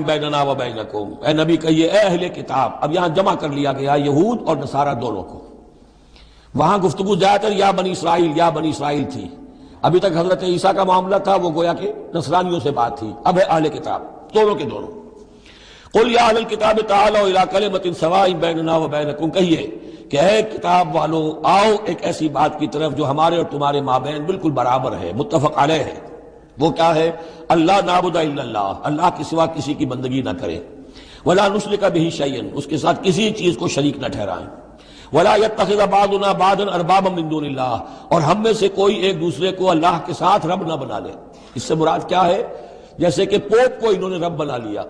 بیننا و بینکم، اے نبی کہیے اے اہل کتاب، اب یہاں جمع کر لیا گیا یہود اور نصارہ دونوں کو۔ وہاں گفتگو زیادہ تر یا بنی اسرائیل تھی، ابھی تک حضرت عیسیٰ کا معاملہ تھا، وہ گویا کہ نصرانیوں سے بات تھی، اب ہے اہل کتاب، دونوں کے دونوں۔ قل یا اہل الکتاب تعالوا الی کلمۃ سواء بیننا و بینکم، کہیے کہ اے کتاب والو آؤ ایک ایسی بات کی طرف جو ہمارے اور تمہارے مابین بالکل برابر ہے، متفق علیہ ہے۔ وہ کیا ہے؟ اللہ نعبد الا اللہ، اللہ کے سوا کسی کی بندگی نہ کرے، ولا نشرک بہ شیئا، اس کے ساتھ کسی چیز کو شریک نہ ٹھہرائیں، ولا يتخذ بعضنا بعضا اربابا من دون اللہ، اور ہم میں سے کوئی ایک دوسرے کو اللہ کے ساتھ رب نہ بنا لے۔ اس سے مراد کیا ہے؟ جیسے کہ پوپ کو انہوں نے رب بنا لیا،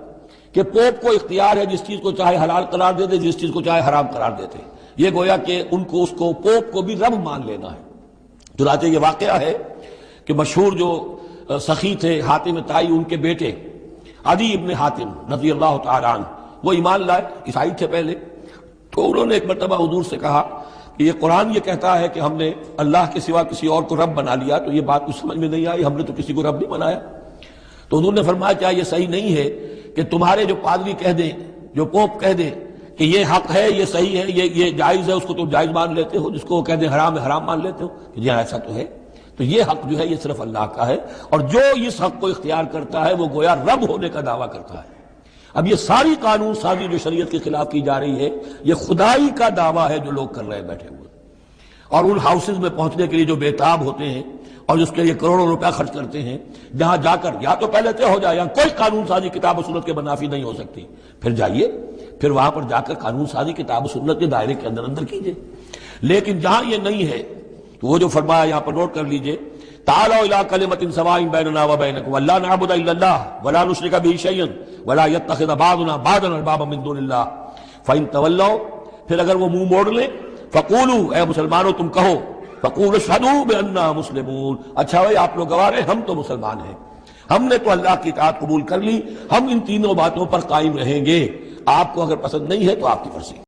کہ پوپ کو اختیار ہے جس چیز کو چاہے حلال قرار دیتے، جس چیز کو چاہے حرام قرار دیتے، یہ گویا کہ ان کو اس کو پوپ کو بھی رب مان لینا ہے۔ چنانچہ یہ واقعہ ہے کہ مشہور جو سخی تھے حاتم طائی، ان کے بیٹے عدی ابن حاتم رضی اللہ تعالیٰ عنہ، وہ ایمان لائے، عیسائی تھے پہلے، تو انہوں نے ایک مرتبہ حضور سے کہا کہ یہ قرآن یہ کہتا ہے کہ ہم نے اللہ کے سوا کسی اور کو رب بنا لیا، تو یہ بات کچھ سمجھ میں نہیں آئی، ہم نے تو کسی کو رب نہیں بنایا۔ تو حضور نے فرمایا کیا یہ صحیح نہیں ہے کہ تمہارے جو پادری کہہ دیں، جو پوپ کہہ دیں کہ یہ حق ہے، یہ صحیح ہے، یہ جائز ہے، اس کو تم جائز مان لیتے ہو، جس کو وہ کہہ دیں حرام ہے حرام مان لیتے ہو، کہ جی ایسا تو ہے۔ تو یہ حق جو ہے یہ صرف اللہ کا ہے، اور جو اس حق کو اختیار کرتا ہے وہ گویا رب ہونے کا دعویٰ کرتا ہے۔ اب یہ ساری قانون سازی جو شریعت کے خلاف کی جا رہی ہے، یہ خدائی کا دعویٰ ہے جو لوگ کر رہے ہیں بیٹھے ہوئے، اور ان ہاؤسز میں پہنچنے کے لیے جو بےتاب ہوتے ہیں اور جس کے لیے کروڑوں روپیہ خرچ کرتے ہیں، جہاں جا کر یا تو پہلے طے ہو جائے یا کوئی قانون سازی کتاب و سنت کے منافی نہیں ہو سکتی، پھر جائیے، پھر وہاں پر جا کر قانون سازی کتاب و سنت کے دائرے کے اندر کیجیے۔ لیکن جہاں یہ نہیں ہے تو وہ جو فرمایا یہاں پر نوٹ کر لیجئے، تعالوا الی کلمۃ سواء بیننا و بینکم الا نعبد الا اللہ ولا نشرک بہ شیئا ولا يتخذ بعضنا بعضا اربابا من دون اللہ فان تولوا، پھر اگر وہ منہ موڑ لیں، فقولوا، اے مسلمانوں تم کہو، فقولوا اشہدوا بأننا مسلمون، اچھا بھائی آپ لوگ گواہ ہیں ہم تو مسلمان ہیں، ہم نے تو اللہ کی اطاعت قبول کر لی، ہم ان تینوں باتوں پر قائم رہیں گے، آپ کو اگر پسند نہیں ہے تو آپ کی مرضی۔